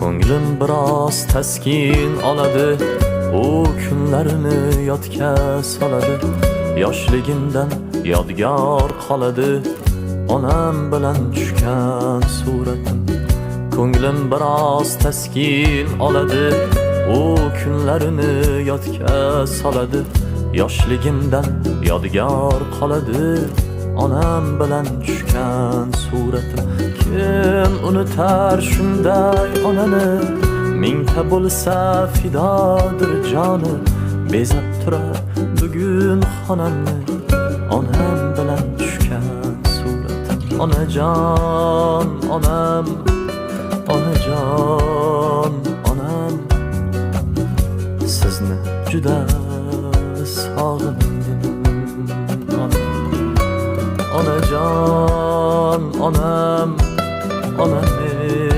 Ko'nglim biroz taskin oladi, u kunlarini yodga soladi. Yoshligimdan yodgor qoladi onam bilan tushgan suratim. Ko'nglim biroz taskin oladi, u kunlarini yodga soladi. Yoshligimdan yodgor qoladi onam bilan tushgan suratim. Kim unutar shunday onani, mingta bo'lsa fidodir joni. Bezab turar bugun xonamni, onam bilan tushgan suratim. Onajon, onam